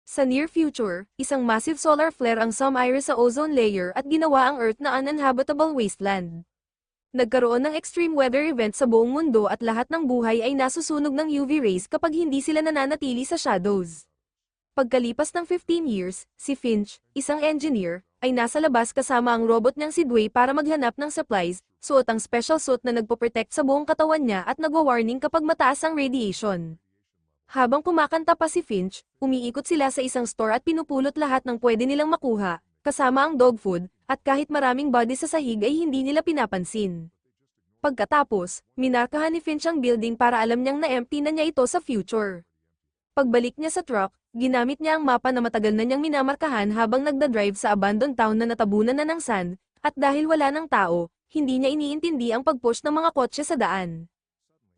Sa near future, isang massive solar flare ang sumire sa ozone layer at ginawa ang Earth na uninhabitable wasteland. Nagkaroon ng extreme weather event sa buong mundo at lahat ng buhay ay nasusunog ng UV rays kapag hindi sila nananatili sa shadows. Pagkalipas ng 15 years, si Finch, isang engineer, ay nasa labas kasama ang robot niyang si Dway para maghanap ng supplies, suot ang special suit na nagpoprotect sa buong katawan niya at nagwa-warning kapag mataas ang radiation. Habang kumakanta pa si Finch, umiikot sila sa isang store at pinupulot lahat ng pwede nilang makuha, kasama ang dog food, at kahit maraming body sa sahig ay hindi nila pinapansin. Pagkatapos, minarkahan ni Finch ang building para alam niyang na-empty na niya ito sa future. Pagbalik niya sa truck, ginamit niya ang mapa na matagal na niyang minamarkahan habang nagdadrive sa abandoned town na natabunan na ng sand, at dahil wala ng tao, hindi niya iniintindi ang pag-push ng mga kotse sa daan.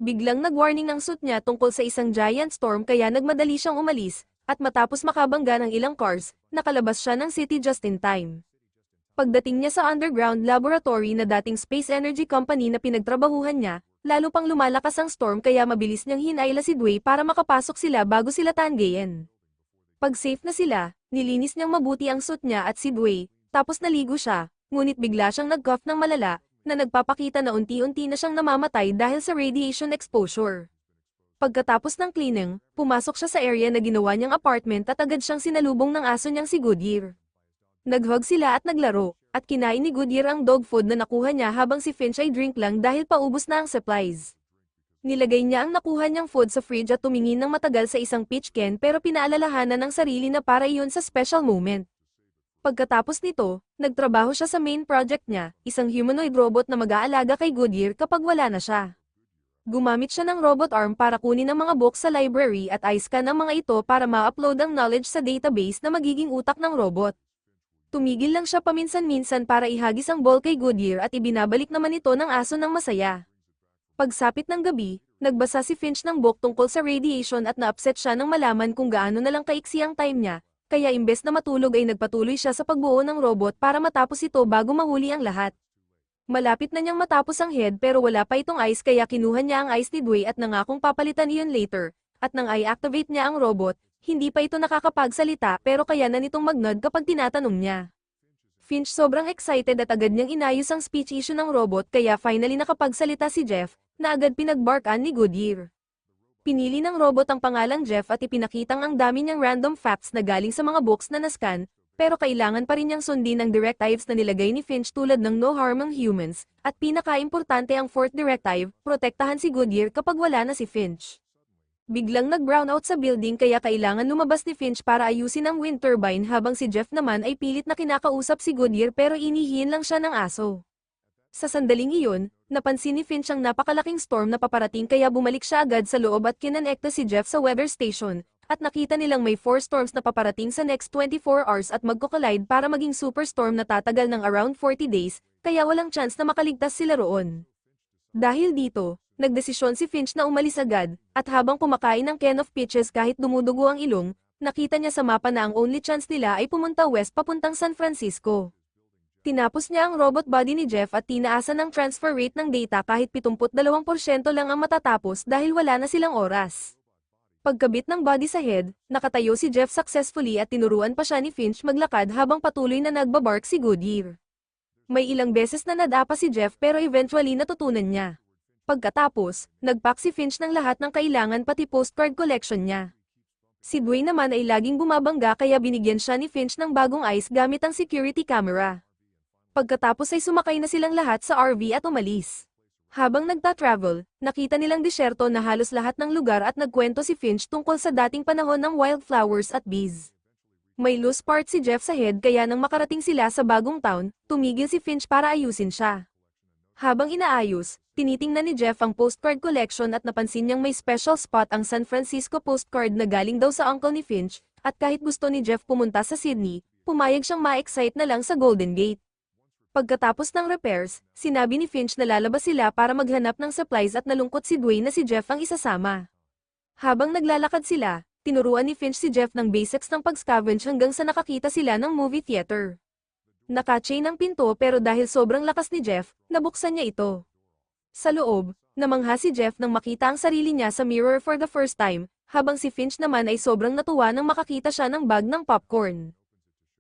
Biglang nag-warning ang suit niya tungkol sa isang giant storm kaya nagmadali siyang umalis, at matapos makabangga ng ilang cars, nakalabas siya ng city just in time. Pagdating niya sa underground laboratory na dating space energy company na pinagtrabahuhan niya, lalo pang lumalakas ang storm kaya mabilis niyang hinayla si Dway para makapasok sila bago sila tanggayin. Pag safe na sila, nilinis niyang mabuti ang suit niya at si Dway, tapos naligo siya, ngunit bigla siyang nag-cough ng malala, na nagpapakita na unti-unti na siyang namamatay dahil sa radiation exposure. Pagkatapos ng cleaning, pumasok siya sa area na ginawa niyang apartment at agad siyang sinalubong ng aso niyang si Goodyear. Nag-hug sila at naglaro, at kinain ni Goodyear ang dog food na nakuha niya habang si Finch ay drink lang dahil paubos na ang supplies. Nilagay niya ang nakuha niyang food sa fridge at tumingin ng matagal sa isang pitch can pero pinaalalahanan ng sarili na para iyon sa special moment. Pagkatapos nito, nagtrabaho siya sa main project niya, isang humanoid robot na mag-aalaga kay Goodyear kapag wala na siya. Gumamit siya ng robot arm para kunin ang mga books sa library at i-scan ang mga ito para ma-upload ang knowledge sa database na magiging utak ng robot. Tumigil lang siya paminsan-minsan para ihagis ang ball kay Goodyear at ibinabalik naman ito ng aso ng masaya. Pagsapit ng gabi, nagbasa si Finch ng book tungkol sa radiation at na-upset siya nang malaman kung gaano na lang kaiksi ang time niya, kaya imbes na matulog ay nagpatuloy siya sa pagbuo ng robot para matapos ito bago mahuli ang lahat. Malapit na niyang matapos ang head pero wala pa itong eyes kaya kinuha niya ang eyes ni Dway at nangakong papalitan iyon later, at nang i-activate niya ang robot, hindi pa ito nakakapagsalita pero kaya na nitong mag-nod kapag tinatanong niya. Finch sobrang excited at agad niyang inayos ang speech issue ng robot kaya finally nakapagsalita si Jeff, na agad pinagbarkan ni Goodyear. Pinili ng robot ang pangalang Jeff at ipinakitang ang dami niyang random facts na galing sa mga books na nascan, pero kailangan pa rin niyang sundin ang directives na nilagay ni Finch tulad ng no harm ang humans, at pinaka-importante ang fourth directive, protektahan si Goodyear kapag wala na si Finch. Biglang nag-brownout sa building kaya kailangan lumabas ni Finch para ayusin ang wind turbine habang si Jeff naman ay pilit na kinakausap si Goodyear pero inihiin lang siya ng aso. Sa sandaling iyon, napansin ni Finch ang napakalaking storm na paparating kaya bumalik siya agad sa loob at kinonekta si Jeff sa weather station, at nakita nilang may 4 storms na paparating sa next 24 hours at magko-collide para maging superstorm na tatagal ng around 40 days, kaya walang chance na makaligtas sila roon. Dahil dito, nagdesisyon si Finch na umalis agad, at habang kumakain ng can of peaches kahit dumudugo ang ilong, nakita niya sa mapa na ang only chance nila ay pumunta west papuntang San Francisco. Tinapos niya ang robot body ni Jeff at tinaasan ang transfer rate ng data kahit 72% lang ang matatapos dahil wala na silang oras. Pagkabit ng body sa head, nakatayo si Jeff successfully at tinuruan pa siya ni Finch maglakad habang patuloy na nagbabark si Goodyear. May ilang beses na nadapa si Jeff pero eventually natutunan niya. Pagkatapos, nagpack si Finch ng lahat ng kailangan pati postcard collection niya. Si Dway naman ay laging bumabangga kaya binigyan siya ni Finch ng bagong eyes gamit ang security camera. Pagkatapos ay sumakay na silang lahat sa RV at umalis. Habang nagta-travel, nakita nilang disyerto na halos lahat ng lugar at nagkwento si Finch tungkol sa dating panahon ng wildflowers at bees. May loose part si Jeff sa head kaya nang makarating sila sa bagong town, tumigil si Finch para ayusin siya. Habang inaayos, tinitingnan ni Jeff ang postcard collection at napansin niyang may special spot ang San Francisco postcard na galing daw sa uncle ni Finch, at kahit gusto ni Jeff pumunta sa Sydney, pumayag siyang ma-excite na lang sa Golden Gate. Pagkatapos ng repairs, sinabi ni Finch na lalabas sila para maghanap ng supplies at nalungkot si Dway na si Jeff ang isasama. Habang naglalakad sila, tinuruan ni Finch si Jeff ng basics ng pag-scavenge hanggang sa nakakita sila ng movie theater. Naka-chain ang pinto pero dahil sobrang lakas ni Jeff, nabuksan niya ito. Sa loob, namangha si Jeff nang makita ang sarili niya sa mirror for the first time, habang si Finch naman ay sobrang natuwa nang makakita siya ng bag ng popcorn.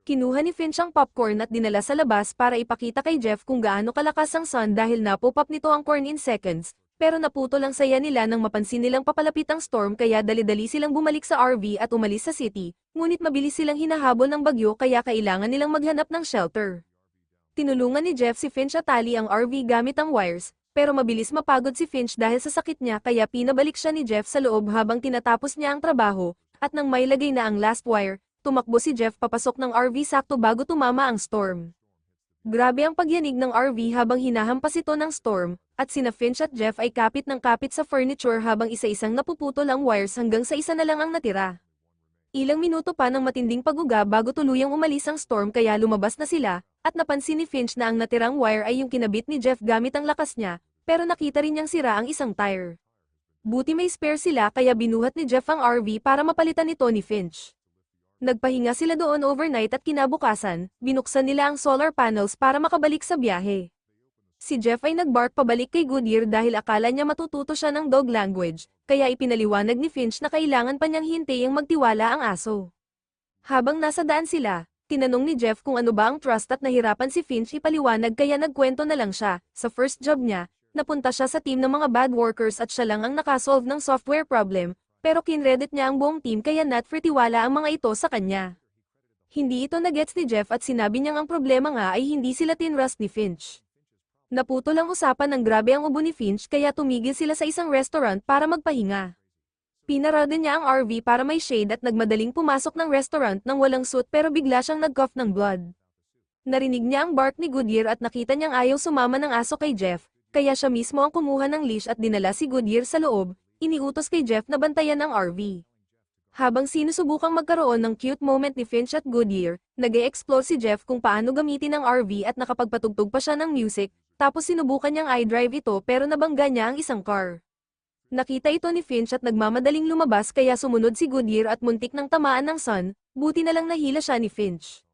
Kinuha ni Finch ang popcorn at dinala sa labas para ipakita kay Jeff kung gaano kalakas ang sun dahil napop-up nito ang corn in seconds, pero naputo lang saya nila nang mapansin nilang papalapit ang storm kaya dali-dali silang bumalik sa RV at umalis sa city, ngunit mabilis silang hinahabol ng bagyo kaya kailangan nilang maghanap ng shelter. Tinulungan ni Jeff si Finch at tali ang RV gamit ang wires, pero mabilis mapagod si Finch dahil sa sakit niya kaya pinabalik siya ni Jeff sa loob habang tinatapos niya ang trabaho, at nang mailagay na ang last wire, tumakbo si Jeff papasok ng RV sakto bago tumama ang storm. Grabe ang pagyanig ng RV habang hinahampas ito ng storm, at sina Finch at Jeff ay kapit ng kapit sa furniture habang isa-isang napuputol ang wires hanggang sa isa na lang ang natira. Ilang minuto pa ng matinding paguga bago tuluyang umalis ang storm kaya lumabas na sila, at napansin ni Finch na ang natirang wire ay yung kinabit ni Jeff gamit ang lakas niya, pero nakita rin niyang sira ang isang tire. Buti may spare sila kaya binuhat ni Jeff ang RV para mapalitan ito ni Finch. Nagpahinga sila doon overnight at kinabukasan, binuksan nila ang solar panels para makabalik sa biyahe. Si Jeff ay nagbark pabalik kay Goodyear dahil akala niya matututo siya ng dog language, kaya ipinaliwanag ni Finch na kailangan pa niyang hintaying magtiwala ang aso. Habang nasa daan sila, tinanong ni Jeff kung ano ba ang trust at nahirapan si Finch ipaliwanag kaya nagkwento na lang siya. Sa first job niya, napunta siya sa team ng mga bad workers at siya lang ang nakasolve ng software problem, pero kinredit niya ang buong team kaya not free tiwala ang mga ito sa kanya. Hindi ito nagets ni Jeff at sinabi niyang ang problema nga ay hindi sila tinrust ni Finch. Naputol ang usapan ng grabe ang ubo ni Finch kaya tumigil sila sa isang restaurant para magpahinga. Pinara din niya ang RV para may shade at nagmadaling pumasok ng restaurant nang walang suit pero bigla siyang nag-cough ng blood. Narinig niya ang bark ni Goodyear at nakita niyang ayaw sumama ng aso kay Jeff, kaya siya mismo ang kumuha ng leash at dinala si Goodyear sa loob. Iniutos kay Jeff na bantayan ang RV. Habang sinusubukang magkaroon ng cute moment ni Finch at Goodyear, nag-e-explore si Jeff kung paano gamitin ang RV at nakapagpatugtog pa siya ng music, tapos sinubukan niyang i-drive ito pero nabangga niya ang isang car. Nakita ito ni Finch at nagmamadaling lumabas kaya sumunod si Goodyear at muntik ng tamaan ng sun, buti na lang nahila siya ni Finch.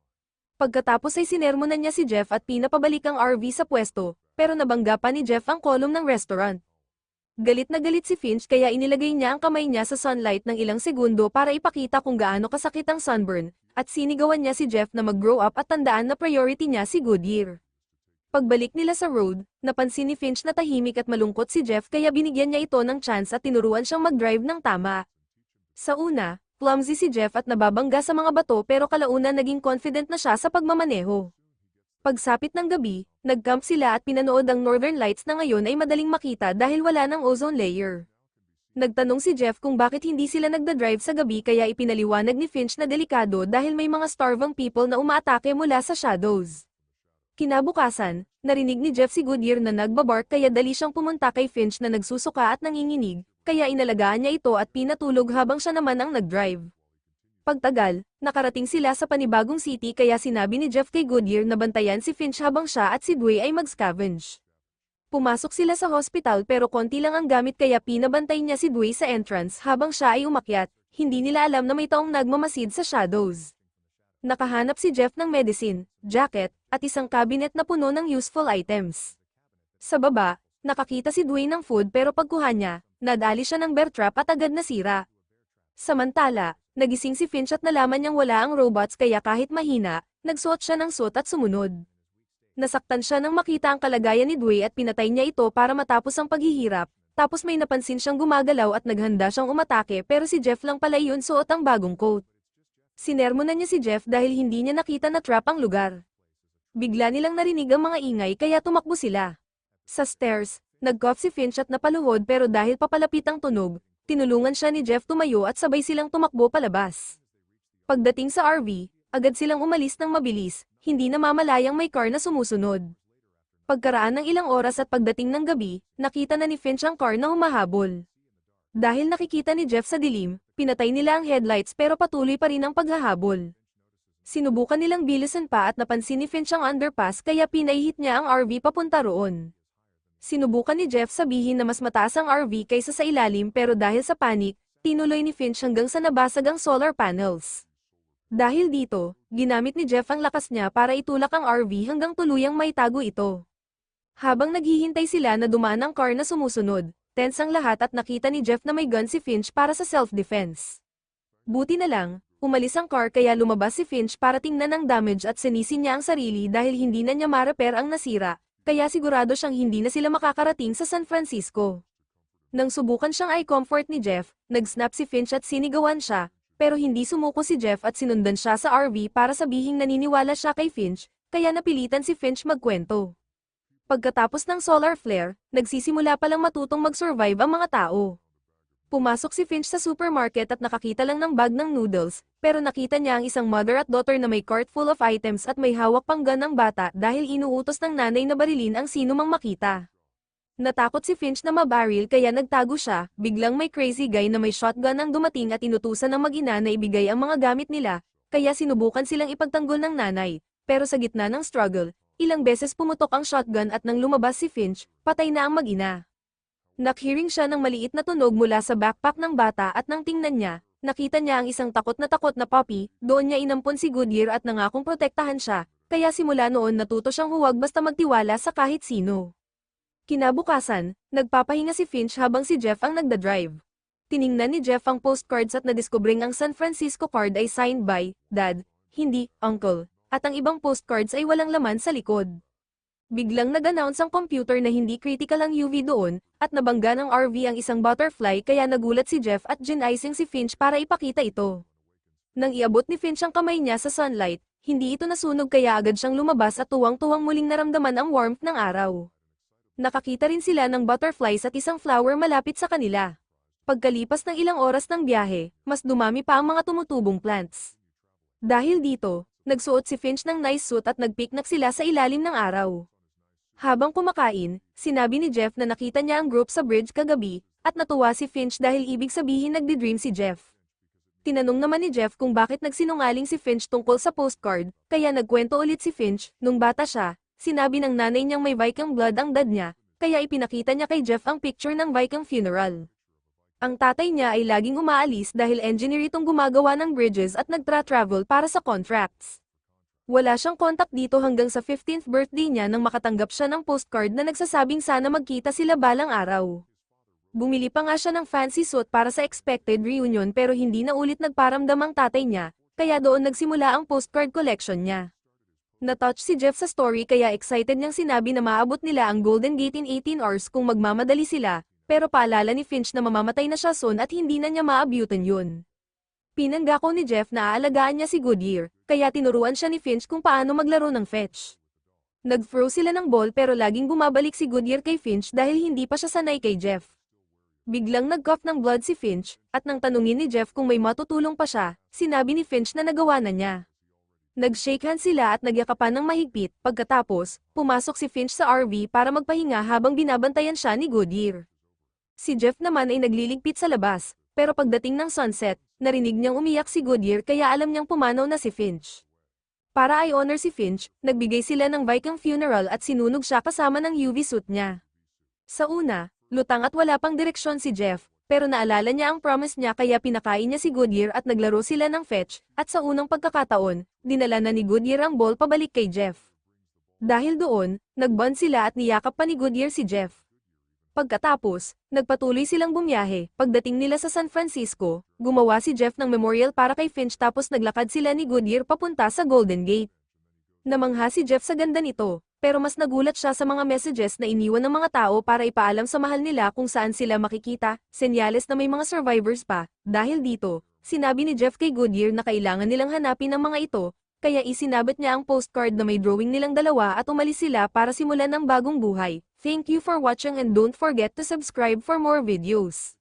Pagkatapos ay sinermonan niya si Jeff at pinapabalik ang RV sa pwesto, pero nabangga pa ni Jeff ang kolom ng restaurant. Galit na galit si Finch kaya inilagay niya ang kamay niya sa sunlight ng ilang segundo para ipakita kung gaano kasakit ang sunburn, at sinigawan niya si Jeff na mag-grow up at tandaan na priority niya si Goodyear. Pagbalik nila sa road, napansin ni Finch na tahimik at malungkot si Jeff kaya binigyan niya ito ng chance at tinuruan siyang mag-drive ng tama. Sa una, clumsy si Jeff at nababangga sa mga bato pero kalaunan naging confident na siya sa pagmamaneho. Pagsapit ng gabi, nag-camp sila at pinanood ang Northern Lights na ngayon ay madaling makita dahil wala ng ozone layer. Nagtanong si Jeff kung bakit hindi sila nagda-drive sa gabi kaya ipinaliwanag ni Finch na delikado dahil may mga starving people na umaatake mula sa shadows. Kinabukasan, narinig ni Jeff si Goodyear na nagbabark kaya dali siyang pumunta kay Finch na nagsusuka at nanginginig, kaya inalagaan niya ito at pinatulog habang siya naman ang nag-drive. Pagtagal, nakarating sila sa panibagong city kaya sinabi ni Jeff kay Goodyear na bantayan si Finch habang siya at si Dwayne ay mag-scavenge. Pumasok sila sa hospital pero konti lang ang gamit kaya pinabantay niya si Dwayne sa entrance habang siya ay umakyat, hindi nila alam na may taong nagmamasid sa shadows. Nakahanap si Jeff ng medicine, jacket, at isang cabinet na puno ng useful items. Sa baba, nakakita si Dwayne ng food pero pagkuha niya, nadali siya ng bear trap at agad nasira. Samantala, nagising si Finch at nalaman niyang wala ang robots kaya kahit mahina, nagsuot siya ng suit at sumunod. Nasaktan siya nang makita ang kalagayan ni Dwayne at pinatay niya ito para matapos ang paghihirap, tapos may napansin siyang gumagalaw at naghanda siyang umatake pero si Jeff lang pala yun suot ang bagong coat. Sinermonan niya si Jeff dahil hindi niya nakita na trap ang lugar. Bigla nilang narinig ang mga ingay kaya tumakbo sila. Sa stairs, nag-cough si Finch at napaluhod pero dahil papalapit ang tunog, tinulungan siya ni Jeff tumayo at sabay silang tumakbo palabas. Pagdating sa RV, agad silang umalis ng mabilis, hindi namamalayang may car na sumusunod. Pagkaraan ng ilang oras at pagdating ng gabi, nakita na ni Finch ang car na humahabol. Dahil nakikita ni Jeff sa dilim, pinatay nila ang headlights pero patuloy pa rin ang paghahabol. Sinubukan nilang bilisan pa at napansin ni Finch ang underpass kaya pinahit niya ang RV papunta roon. Sinubukan ni Jeff sabihin na mas mataas ang RV kaysa sa ilalim pero dahil sa panic, tinuloy ni Finch hanggang sa nabasag ang solar panels. Dahil dito, ginamit ni Jeff ang lakas niya para itulak ang RV hanggang tuluyang maitago ito. Habang naghihintay sila na dumaan ang car na sumusunod, Tense ang lahat at nakita ni Jeff na may gun si Finch para sa self-defense. Buti na lang, umalis ang car kaya lumabas si Finch para tingnan ang damage at sinisin niya ang sarili dahil hindi na niya ma-repair ang nasira, kaya sigurado siyang hindi na sila makakarating sa San Francisco. Nang subukan siyang i-comfort ni Jeff, nag-snap si Finch at sinigawan siya, pero hindi sumuko si Jeff at sinundan siya sa RV para sabihing naniniwala siya kay Finch, kaya napilitan si Finch magkwento. Pagkatapos ng solar flare, nagsisimula palang matutong mag-survive ang mga tao. Pumasok si Finch sa supermarket at nakakita lang ng bag ng noodles, pero nakita niya ang isang mother at daughter na may cart full of items at may hawak pang gun ng bata dahil inuutos ng nanay na barilin ang sino mang makita. Natakot si Finch na mabaril kaya nagtago siya, biglang may crazy guy na may shotgun ang dumating at inutusan ng mag-ina na ibigay ang mga gamit nila, kaya sinubukan silang ipagtanggol ng nanay, pero sa gitna ng struggle, ilang beses pumutok ang shotgun at nang lumabas si Finch, patay na ang mag-ina. Nakhearing siya ng maliit na tunog mula sa backpack ng bata at nang tingnan niya, nakita niya ang isang takot na puppy, doon niya inampon si Goodyear at nangakong protektahan siya, kaya simula noon natuto siyang huwag basta magtiwala sa kahit sino. Kinabukasan, nagpapahinga si Finch habang si Jeff ang nagdadrive. Tiningnan ni Jeff ang postcards at nadiskubring ang San Francisco card ay signed by, Dad, hindi, Uncle, at ang ibang postcards ay walang laman sa likod. Biglang nag-announce ang computer na hindi critical ang UV doon, at nabangga ng RV ang isang butterfly kaya nagulat si Jeff at ginising si Finch para ipakita ito. Nang iabot ni Finch ang kamay niya sa sunlight, hindi ito nasunog kaya agad siyang lumabas at tuwang-tuwang muling naramdaman ang warmth ng araw. Nakakita rin sila ng butterflies at isang flower malapit sa kanila. Pagkalipas ng ilang oras ng biyahe, mas dumami pa ang mga tumutubong plants. Dahil dito, nagsuot si Finch ng nice suit at nagpiknik sila sa ilalim ng araw. Habang kumakain, sinabi ni Jeff na nakita niya ang group sa bridge kagabi, at natuwa si Finch dahil ibig sabihin nagdi-dream si Jeff. Tinanong naman ni Jeff kung bakit nagsinungaling si Finch tungkol sa postcard, kaya nagkwento ulit si Finch, nung bata siya, sinabi ng nanay niyang may Viking blood ang dad niya, kaya ipinakita niya kay Jeff ang picture ng Viking funeral. Ang tatay niya ay laging umaalis dahil engineer itong gumagawa ng bridges at nagtra-travel para sa contracts. Wala siyang contact dito hanggang sa 15th birthday niya nang makatanggap siya ng postcard na nagsasabing sana magkita sila balang araw. Bumili pa nga siya ng fancy suit para sa expected reunion pero hindi na ulit nagparamdam ang tatay niya, kaya doon nagsimula ang postcard collection niya. Na-touch si Jeff sa story kaya excited niyang sinabi na maabot nila ang Golden Gate in 18 hours kung magmamadali sila, pero paalala ni Finch na mamamatay na siya soon at hindi na niya maabutan yun. Pinanggako ni Jeff na aalagaan niya si Goodyear, kaya tinuruan siya ni Finch kung paano maglaro ng fetch. Nag-throw sila ng ball pero laging bumabalik si Goodyear kay Finch dahil hindi pa siya sanay kay Jeff. Biglang nag-cough ng blood si Finch, at nang tanungin ni Jeff kung may matutulong pa siya, sinabi ni Finch na nagawa na niya. Nag-shake hands sila at nagyakapan ng mahigpit, pagkatapos, pumasok si Finch sa RV para magpahinga habang binabantayan siya ni Goodyear. Si Jeff naman ay nagliligpit sa labas, pero pagdating ng sunset, narinig niyang umiyak si Goodyear kaya alam niyang pumanaw na si Finch. Para i-honor si Finch, nagbigay sila ng Viking funeral at sinunog siya kasama ng UV suit niya. Sa una, lutang at wala pang direksyon si Jeff, pero naalala niya ang promise niya kaya pinakain niya si Goodyear at naglaro sila ng fetch, at sa unang pagkakataon, dinala na ni Goodyear ang ball pabalik kay Jeff. Dahil doon, nag-bond sila at niyakap pa ni Goodyear si Jeff. Pagkatapos, nagpatuloy silang bumiyahe. Pagdating nila sa San Francisco, gumawa si Jeff ng memorial para kay Finch tapos naglakad sila ni Goodyear papunta sa Golden Gate. Namangha si Jeff sa ganda nito, pero mas nagulat siya sa mga messages na iniwan ng mga tao para ipaalam sa mahal nila kung saan sila makikita, senyales na may mga survivors pa. Dahil dito, sinabi ni Jeff kay Goodyear na kailangan nilang hanapin ang mga ito, kaya isinabit niya ang postcard na may drawing nilang dalawa at umalis sila para simulan ang bagong buhay. Thank you for watching and don't forget to subscribe for more videos.